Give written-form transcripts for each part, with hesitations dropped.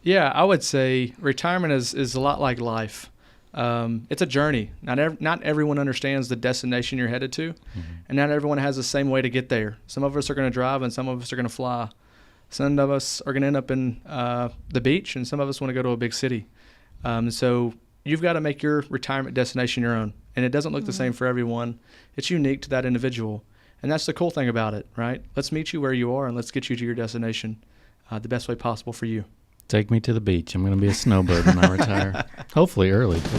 Yeah, I would say retirement is a lot like life. It's a journey. Not everyone understands the destination you're headed to, and not everyone has the same way to get there. Some of us are going to drive, and some of us are going to fly. Some of us are going to end up in the beach, and some of us want to go to a big city. So you've got to make your retirement destination your own, and it doesn't look the same for everyone. It's unique to that individual, and that's the cool thing about it, right? Let's meet you where you are, and let's get you to your destination the best way possible for you. Take me to the beach. I'm going to be a snowbird when I retire. Hopefully early, too.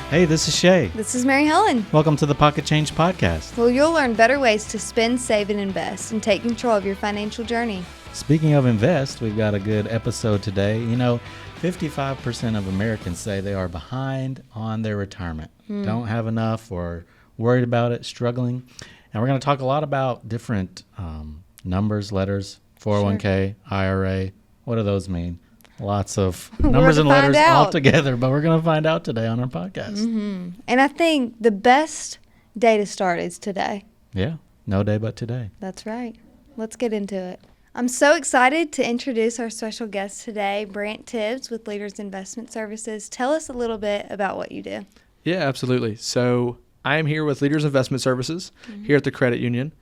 Hey, this is Shea. This is Mary Helen. Welcome to the Pocket Change Podcast. Well, you'll learn better ways to spend, save, and invest and take control of your financial journey. Speaking of invest, we've got a good episode today. 55% of Americans say they are behind on their retirement. Don't have enough or worried about it, struggling. And we're going to talk a lot about different numbers, letters, 401k, IRA. What do those mean? Lots of numbers and letters all together, but we're going to find out today on our podcast. And I think the best day to start is today. Yeah, no day but today. That's right. Let's get into it. I'm so excited to introduce our special guest today, Brant Tibbs with Leaders Investment Services. Tell us a little bit about what you do. Yeah, absolutely. So I am here with Leaders Investment Services here at the credit union.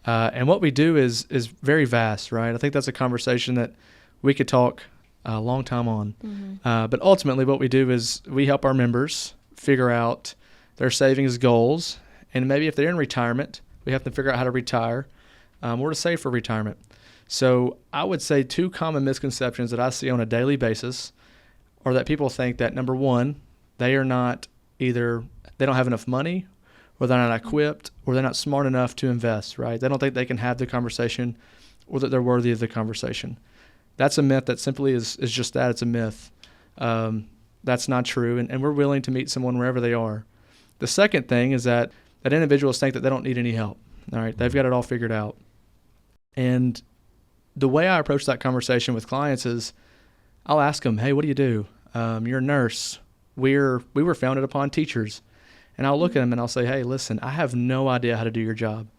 And what we do is very vast, right? I think that's a conversation that we could talk a long time on. But ultimately what we do is we help our members figure out their savings goals. And maybe if they're in retirement, we have to figure out how to retire or to save for retirement. So I would say two common misconceptions that I see on a daily basis are that people think that, number one, they don't have enough money, or they're not equipped, or they're not smart enough to invest, right? They don't think they can have the conversation or that they're worthy of the conversation. That's a myth that simply is just that. It's a myth. That's not true, and we're willing to meet someone wherever they are. The second thing is that individuals think that they don't need any help, all right? They've got it all figured out. And the way I approach that conversation with clients is I'll ask them, hey, what do you do? You're a nurse. We were founded upon teachers. And I'll look at them and I'll say, hey, listen, I have no idea how to do your job.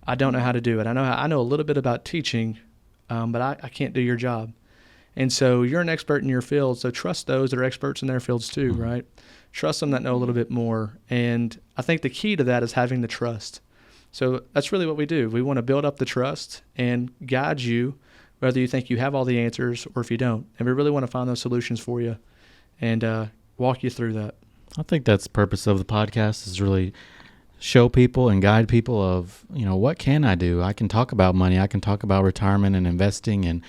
I don't know how to do it. I know a little bit about teaching, but I can't do your job. And so you're an expert in your field, so trust those that are experts in their fields too, right? Trust them that know a little bit more. And I think the key to that is having the trust. So that's really what we do. We want to build up the trust and guide you, whether you think you have all the answers or if you don't. And we really want to find those solutions for you and walk you through that. I think that's the purpose of the podcast, is really show people and guide people of, what can I do? I can talk about money. I can talk about retirement and investing and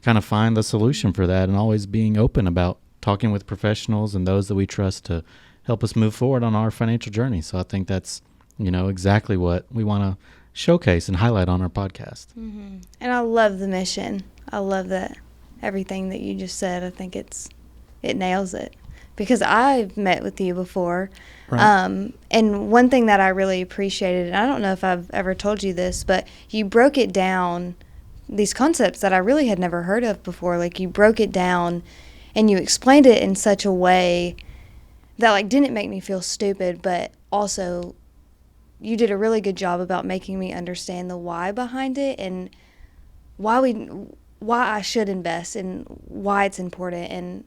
kind of find the solution for that, and always being open about talking with professionals and those that we trust to help us move forward on our financial journey. So I think that's, exactly what we want to showcase and highlight on our podcast. And I love the mission. I love that everything that you just said. I think it nails it. Because I've met with you before, right. And one thing that I really appreciated, and I don't know if I've ever told you this, but you broke it down, these concepts that I really had never heard of before. Like, you broke it down and you explained it in such a way that didn't make me feel stupid, but also you did a really good job about making me understand the why behind it and why I should invest and why it's important, and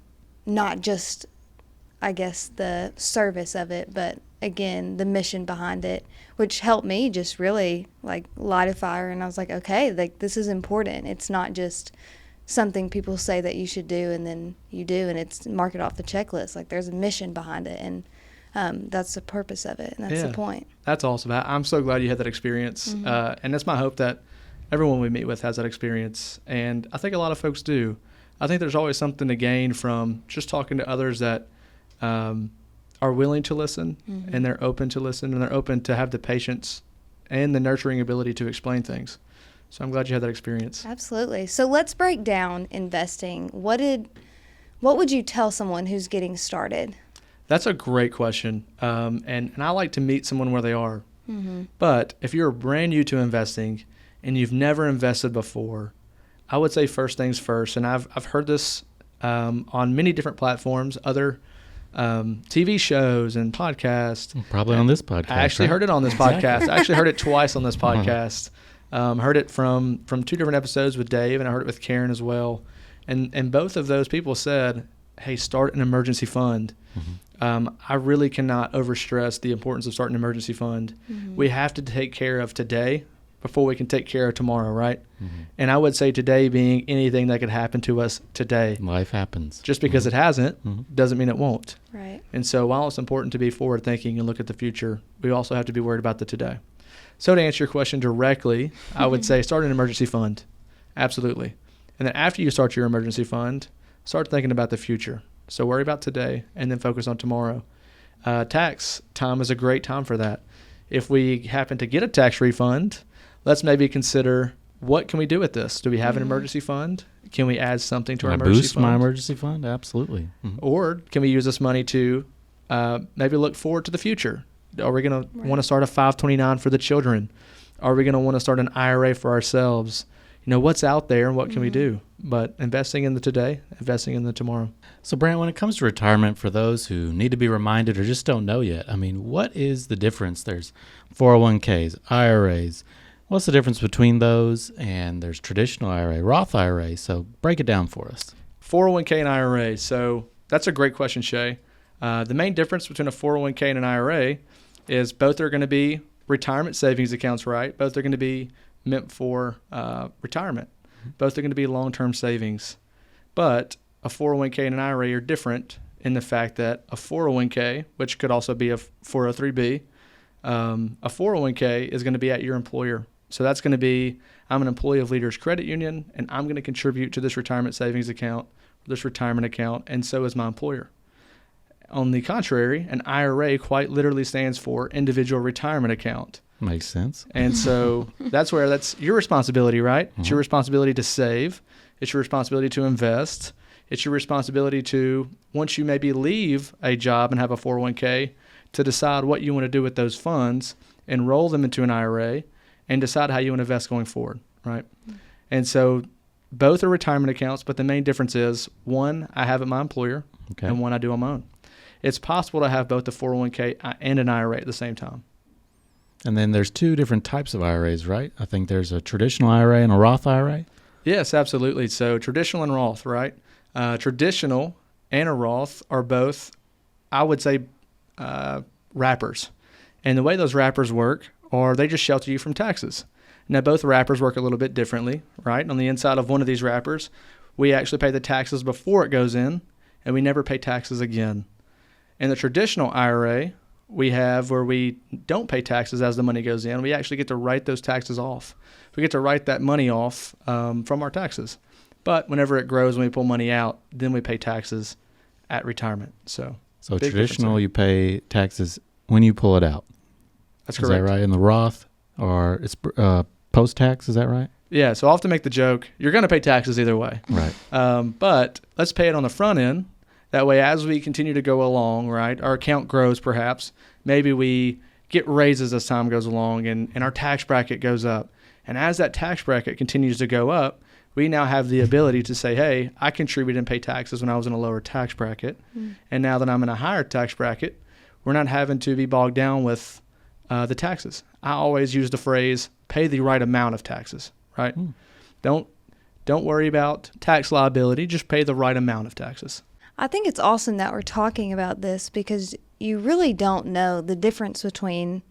not just, I guess, the service of it, but again, the mission behind it, which helped me just really light a fire. And I was like, okay, this is important. It's not just something people say that you should do and then you do, and it's mark it off the checklist. There's a mission behind it, and that's the purpose of it, and that's the point. That's awesome. I'm so glad you had that experience, and it's my hope that everyone we meet with has that experience, and I think a lot of folks do. I think there's always something to gain from just talking to others that are willing to listen, and they're open to listen, and they're open to have the patience and the nurturing ability to explain things. So I'm glad you had that experience. Absolutely. So let's break down investing. What would you tell someone who's getting started? That's a great question. And I like to meet someone where they are. But if you're brand new to investing and you've never invested before, I would say first things first. And I've heard this on many different platforms, other TV shows and podcasts. Probably on this podcast. I actually heard it on this podcast. I actually heard it twice on this podcast. Heard it from 2 different episodes with Dave, and I heard it with Karen as well. And both of those people said, hey, start an emergency fund. I really cannot overstress the importance of starting an emergency fund. We have to take care of today before we can take care of tomorrow, right? And I would say today being anything that could happen to us today. Life happens. Just because it hasn't doesn't mean it won't. Right. And so while it's important to be forward thinking and look at the future, we also have to be worried about the today. So to answer your question directly, I would say start an emergency fund. Absolutely. And then after you start your emergency fund, start thinking about the future. So worry about today and then focus on tomorrow. Tax time is a great time for that. If we happen to get a tax refund, let's maybe consider, what can we do with this? Do we have an emergency fund? Can we add something to our emergency boost fund? my emergency fund? Absolutely. Or can we use this money to maybe look forward to the future? Are we going to want to start a 529 for the children? Are we going to want to start an IRA for ourselves? What's out there and what can we do? But investing in the today, investing in the tomorrow. So, Brant, when it comes to retirement, for those who need to be reminded or just don't know yet, what is the difference? There's 401ks, IRAs. What's the difference between those? And there's traditional IRA, Roth IRA. So break it down for us. 401k and IRA. So that's a great question, Shea. The main difference between a 401k and an IRA is both are going to be retirement savings accounts, right? Both are going to be meant for retirement. Both are going to be long-term savings. But a 401k and an IRA are different in the fact that a 401k, which could also be a 403b, a 401k is going to be at your employer. So that's going to be, I'm an employee of Leaders Credit Union, and I'm going to contribute to this retirement savings account, this retirement account, and so is my employer. On the contrary, an IRA quite literally stands for Individual Retirement Account. Makes sense. And so that's your responsibility, right? It's your responsibility to save. It's your responsibility to invest. It's your responsibility to, once you maybe leave a job and have a 401k, to decide what you want to do with those funds, enroll them into an IRA, and decide how you want to invest going forward, right? And so both are retirement accounts, but the main difference is, one, I have at my employer, and one I do on my own. It's possible to have both a 401k and an IRA at the same time. And then there's 2 different types of IRAs, right? I think there's a traditional IRA and a Roth IRA. Yes, absolutely. So traditional and Roth, right? Traditional and a Roth are both, I would say, wrappers. And the way those wrappers work are they just shelter you from taxes. Now, both wrappers work a little bit differently, right? On the inside of one of these wrappers, we actually pay the taxes before it goes in, and we never pay taxes again. In the traditional IRA, we have where we don't pay taxes as the money goes in. We actually get to write those taxes off. We get to write that money off from our taxes. But whenever it grows, when we pull money out, then we pay taxes at retirement. So traditional, you pay taxes when you pull it out. That's correct. Is that right? In the Roth, or it's post-tax, is that right? Yeah, so I often make the joke, you're going to pay taxes either way. Right. But let's pay it on the front end. That way, as we continue to go along, right, our account grows perhaps. Maybe we get raises as time goes along and our tax bracket goes up. And as that tax bracket continues to go up, we now have the ability to say, hey, I contributed and pay taxes when I was in a lower tax bracket. And now that I'm in a higher tax bracket, we're not having to be bogged down with the taxes. I always use the phrase, pay the right amount of taxes, right? Don't worry about tax liability, just pay the right amount of taxes. I think it's awesome that we're talking about this because you really don't know the difference between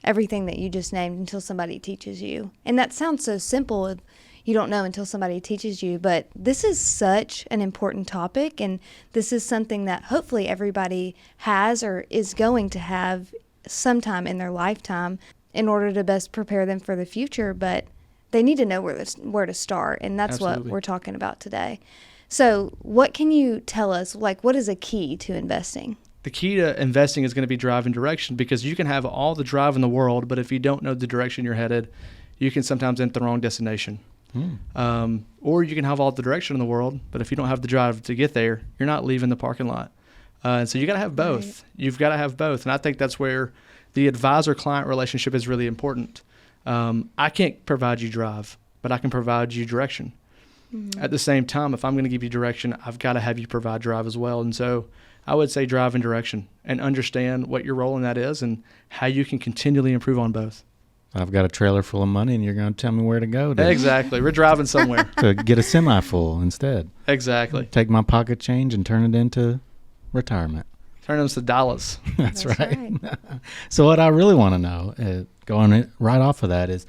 everything that you just named until somebody teaches you. And that sounds so simple. You don't know until somebody teaches you, but this is such an important topic, and this is something that hopefully everybody has or is going to have sometime in their lifetime in order to best prepare them for the future, but they need to know where to start, and that's Absolutely. what we're talking about today. So what can you tell us, what is a key to investing? The key to investing is going to be drive and direction, because you can have all the drive in the world, but if you don't know the direction you're headed, you can sometimes enter the wrong destination. Or you can have all the direction in the world, but if you don't have the drive to get there, you're not leaving the parking lot. And so you got to have both. Right. You've got to have both. And I think that's where the advisor-client relationship is really important. I can't provide you drive, but I can provide you direction. At the same time, if I'm going to give you direction, I've got to have you provide drive as well. And so I would say drive and direction, and understand what your role in that is and how you can continually improve on both. I've got a trailer full of money, and you're going to tell me where to go Exactly. We're driving somewhere. to get a semi full instead. Exactly. Take my pocket change and turn it into retirement. Turn them to dollars. That's right. So what I really want to know, going right off of that, is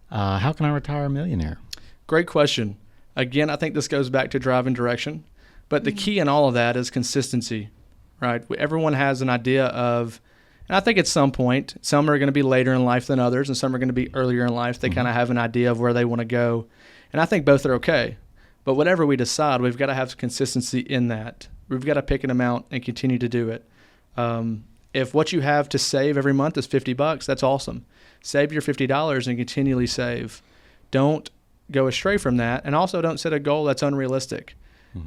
how can I retire a millionaire? Great question. Again, I think this goes back to driving direction. But the key in all of that is consistency, right? Everyone has an idea of, and I think at some point, some are going to be later in life than others, and some are going to be earlier in life. They kind of have an idea of where they want to go. And I think both are okay. But whatever we decide, we've got to have consistency in that. We've got to pick an amount and continue to do it. If what you have to save every month is $50, that's awesome. Save your $50 and continually save. Don't go astray from that, and also don't set a goal that's unrealistic.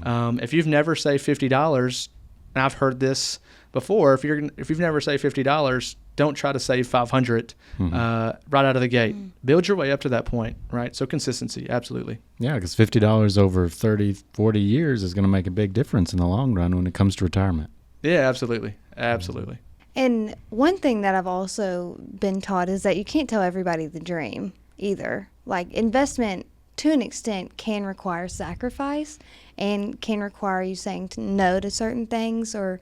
If you've never saved $50, and I've heard this before, if you've never saved $50, don't try to save $500 right out of the gate. Build your way up to that point, right? So consistency, absolutely. Yeah, because $50 over 30, 40 years is going to make a big difference in the long run when it comes to retirement. Yeah, absolutely. Absolutely. And one thing that I've also been taught is that you can't tell everybody the dream either. Like, investment, to an extent, can require sacrifice and can require you saying no to certain things or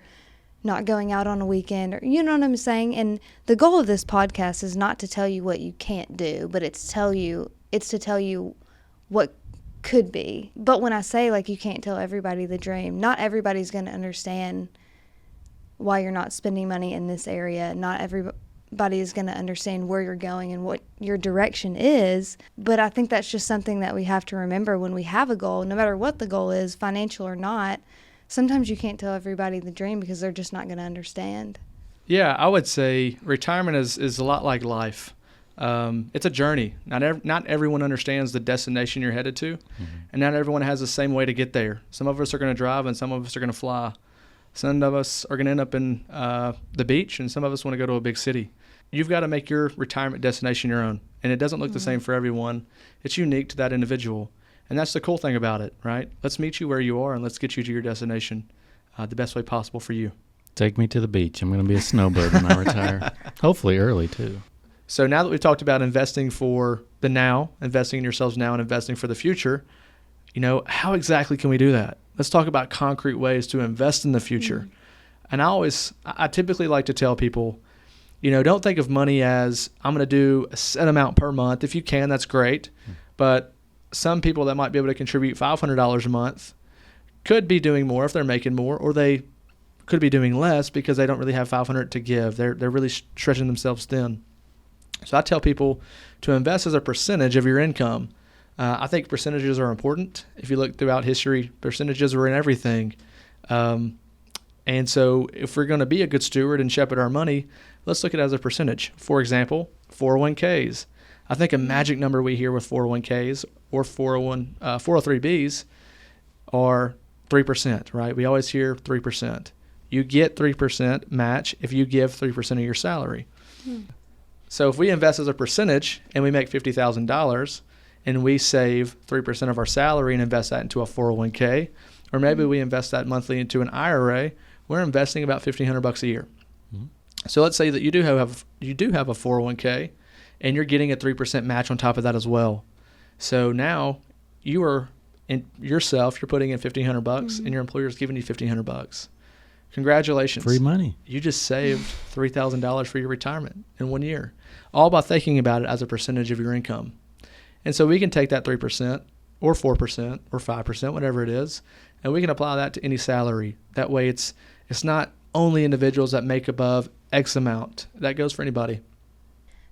not going out on a weekend, or you know what I'm saying? And the goal of this podcast is not to tell you what you can't do, but it's to tell you what could be. But when I say, like, you can't tell everybody the dream, not everybody's going to understand why you're not spending money in this area. Not everybody is going to understand where you're going and what your direction is. But I think that's just something that we have to remember when we have a goal, no matter what the goal is, financial or not. Sometimes you can't tell everybody the dream because they're just not going to understand. Yeah, I would say retirement is a lot like life. It's a journey. Not everyone understands the destination you're headed to, and not everyone has the same way to get there. Some of us are going to drive, and some of us are going to fly. Some of us are going to end up in the beach, and some of us want to go to a big city. You've got to make your retirement destination your own, and it doesn't look the same for everyone. It's unique to that individual, and that's the cool thing about it, right? Let's meet you where you are, and let's get you to your destination the best way possible for you. Take me to the beach. I'm going to be a snowbird when I retire. Hopefully early, too. So now that we've talked about investing for the now, investing in yourselves now, and investing for the future, how exactly can we do that? Let's talk about concrete ways to invest in the future. And I typically like to tell people, don't think of money as I'm going to do a set amount per month. If you can, that's great. But some people that might be able to contribute $500 a month could be doing more if they're making more, or they could be doing less because they don't really have $500 to give. They're really stretching themselves thin. So I tell people to invest as a percentage of your income. I think percentages are important. If you look throughout history, percentages were in everything. And so if we're going to be a good steward and shepherd our money, let's look at it as a percentage. For example, 401ks. I think a magic number we hear with 401ks or 403bs are 3%, right? We always hear 3%. You get 3% match if you give 3% of your salary. So if we invest as a percentage and we make $50,000 and we save 3% of our salary and invest that into a 401k, or maybe we invest that monthly into an IRA, we're investing about $1,500 a year. So let's say that you do have a 401k and you're getting a 3% match on top of that as well. So now you're putting in $1,500 and your employer is giving you $1,500. Congratulations. Free money. You just saved $3,000 for your retirement in 1 year, all by thinking about it as a percentage of your income. And so we can take that 3% or 4% or 5%, whatever it is, and we can apply that to any salary. That way it's not only individuals that make above X amount. That goes for anybody.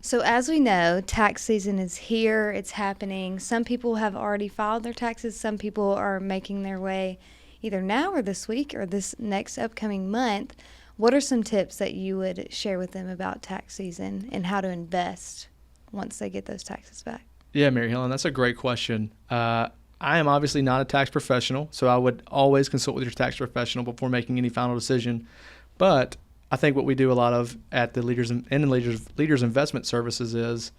So as we know, tax season is here. It's happening. Some people have already filed their taxes. Some people are making their way either now or this week or this next upcoming month. What are some tips that you would share with them about tax season and how to invest once they get those taxes back? Yeah, Mary Helen, that's a great question. I am obviously not a tax professional, so I would always consult with your tax professional before making any final decision. But I think what we do a lot of at the Leaders Investment Services is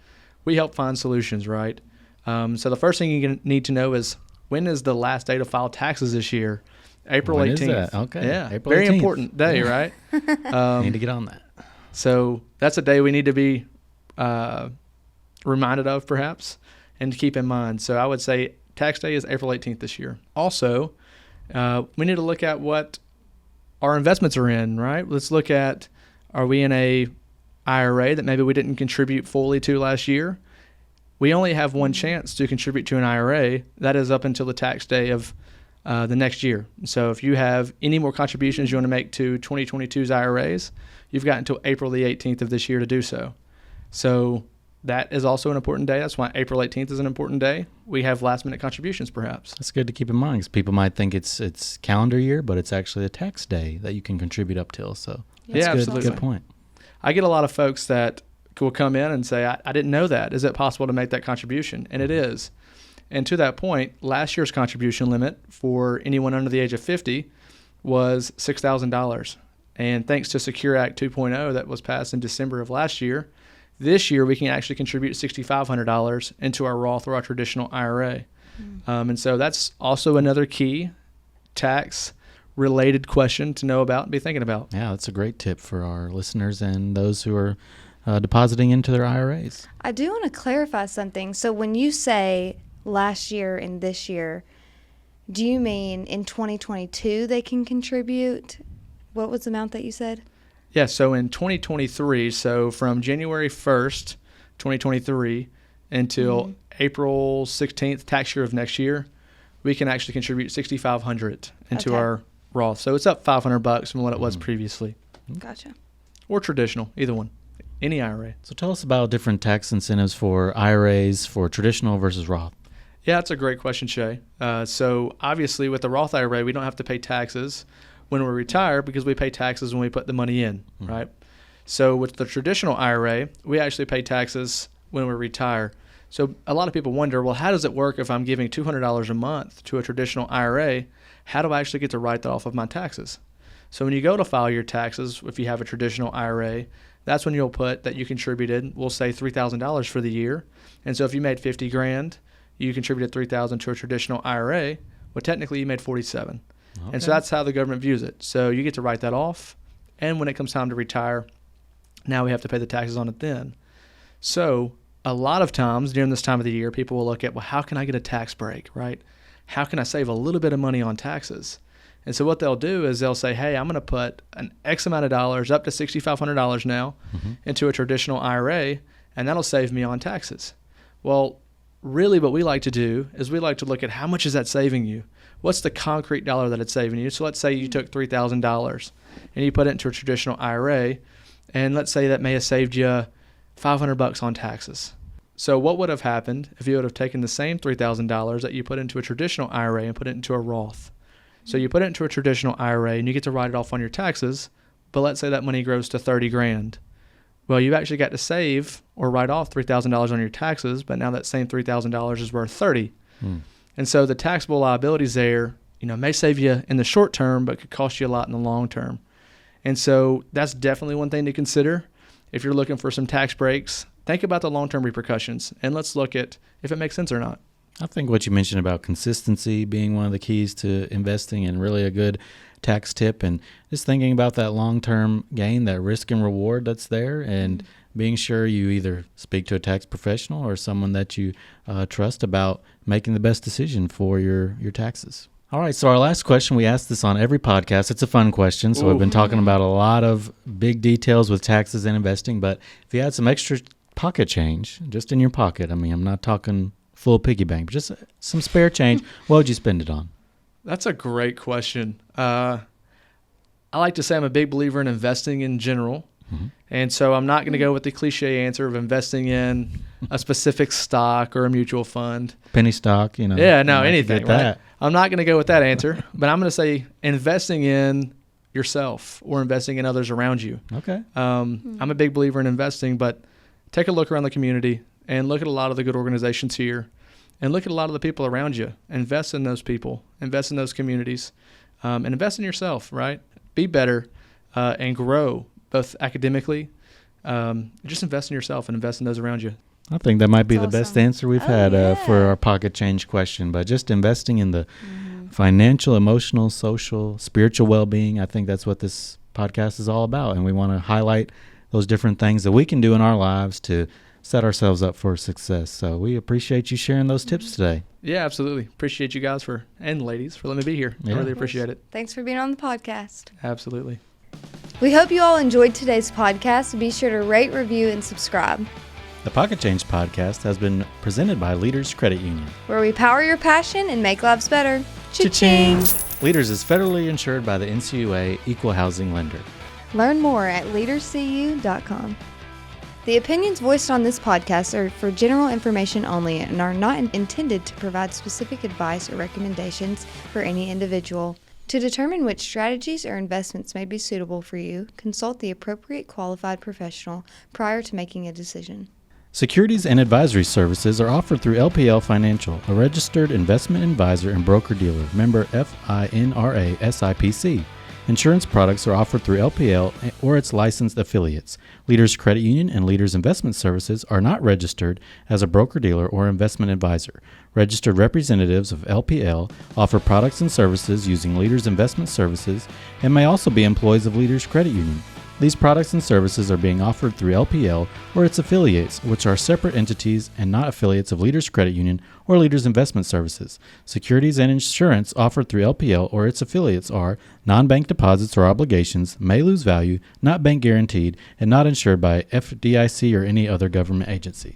we help find solutions, right? So the first thing you need to know is, when is the last day to file taxes this year? April 18th. Is that? Okay. Yeah, April very 18th. Important day, right? Need to get on that. So that's a day we need to be reminded of perhaps and to keep in mind. So I would say tax day is April 18th this year. Also, we need to look at what our investments are in, right? Let's look at, are we in a IRA that maybe we didn't contribute fully to last year? We only have one chance to contribute to an IRA. That is up until the tax day of the next year. So if you have any more contributions you want to make to 2022's IRAs, you've got until April the 18th of this year to do so. So that is also an important day. That's why April 18th is an important day. We have last-minute contributions, perhaps. That's good to keep in mind, because people might think it's calendar year, but it's actually a tax day that you can contribute up till. So that's absolutely. Good point. I get a lot of folks that will come in and say, I didn't know that. Is it possible to make that contribution? And it is. And to that point, last year's contribution limit for anyone under the age of 50 was $6,000. And thanks to Secure Act 2.0 that was passed in December of last year, this year we can actually contribute $6,500 into our Roth or our traditional IRA. And so that's also another key tax-related question to know about and be thinking about. Yeah, that's a great tip for our listeners and those who are depositing into their IRAs. I do want to clarify something. So when you say last year and this year, do you mean in 2022 they can contribute? What was the amount that you said? Yeah, so in 2023, so from January 1st, 2023 until April 16th, tax year of next year, we can actually contribute $6,500 into our Roth. So it's up $500 from what it was previously. Gotcha. Or traditional, either one. Any IRA. So tell us about different tax incentives for IRAs for traditional versus Roth. Yeah, that's a great question, Shea. So obviously with the Roth IRA, we don't have to pay taxes when we retire because we pay taxes when we put the money in, right? So with the traditional IRA, we actually pay taxes when we retire. So a lot of people wonder, well, how does it work if I'm giving $200 a month to a traditional IRA? How do I actually get to write that off of my taxes? So when you go to file your taxes, if you have a traditional IRA, that's when you'll put that you contributed, we'll say $3,000 for the year. And so if you made $50,000, you contributed $3,000 to a traditional IRA. Well, technically you made $47,000. Okay. And so that's how the government views it. So you get to write that off. And when it comes time to retire, now we have to pay the taxes on it then. So a lot of times during this time of the year, people will look at, well, how can I get a tax break, right? How can I save a little bit of money on taxes? And so what they'll do is they'll say, hey, I'm going to put an X amount of dollars, up to $6,500 now, into a traditional IRA, and that'll save me on taxes. Well, really what we like to do is we like to look at how much is that saving you? What's the concrete dollar that it's saving you? So let's say you took $3,000 and you put it into a traditional IRA, and let's say that may have saved you $500 on taxes. So what would have happened if you would have taken the same $3,000 that you put into a traditional IRA and put it into a Roth? So you put it into a traditional IRA and you get to write it off on your taxes, but let's say that money grows to $30,000. Well, you actually got to save or write off $3,000 on your taxes, but now that same $3,000 is worth $30,000. And so the taxable liabilities there, may save you in the short term, but could cost you a lot in the long term. And so that's definitely one thing to consider. If you're looking for some tax breaks, think about the long-term repercussions, and let's look at if it makes sense or not. I think what you mentioned about consistency being one of the keys to investing and really a good tax tip, and just thinking about that long-term gain, that risk and reward that's there, and being sure you either speak to a tax professional or someone that you trust about making the best decision for your taxes. All right, so our last question, we ask this on every podcast. It's a fun question, so we've been talking about a lot of big details with taxes and investing, but if you had some extra pocket change, just in your pocket, I'm not talking full piggy bank, but just some spare change, what would you spend it on? That's a great question. I like to say I'm a big believer in investing in general. And so I'm not going to go with the cliche answer of investing in a specific stock or a mutual fund. Penny stock, Yeah, no, anything. Get that. Right? I'm not going to go with that answer, but I'm going to say investing in yourself or investing in others around you. Okay. I'm a big believer in investing, but take a look around the community and look at a lot of the good organizations here and look at a lot of the people around you. Invest in those people, invest in those communities, and invest in yourself, right? Be better and grow both academically. Just invest in yourself and invest in those around you. I think that might be That's the best awesome. answer we've had for our pocket change question, but just investing in the financial, emotional, social, spiritual well-being. I think that's what this podcast is all about, and we want to highlight those different things that we can do in our lives to set ourselves up for success. So we appreciate you sharing those tips today. Yeah, absolutely. Appreciate you guys and ladies for letting me be here. Yeah. I really appreciate it. Thanks for being on the podcast. Absolutely. We hope you all enjoyed today's podcast. Be sure to rate, review, and subscribe, The Pocket Change podcast has been presented by Leaders Credit Union. where we power your passion and make lives better. Cha-ching! Leaders is federally insured by the NCUA Equal Housing Lender. Learn more at leaderscu.com. The opinions voiced on this podcast are for general information only and are not intended to provide specific advice or recommendations for any individual. To determine which strategies or investments may be suitable for you, consult the appropriate qualified professional prior to making a decision. Securities and advisory services are offered through LPL Financial, a registered investment advisor and broker-dealer, member FINRA SIPC. Insurance products are offered through LPL or its licensed affiliates. Leaders Credit Union and Leaders Investment Services are not registered as a broker-dealer or investment advisor. Registered representatives of LPL offer products and services using Leaders Investment Services and may also be employees of Leaders Credit Union. These products and services are being offered through LPL or its affiliates, which are separate entities and not affiliates of Leaders Credit Union or Leaders Investment Services. Securities and insurance offered through LPL or its affiliates are non-bank deposits or obligations, may lose value, not bank guaranteed, and not insured by FDIC or any other government agency.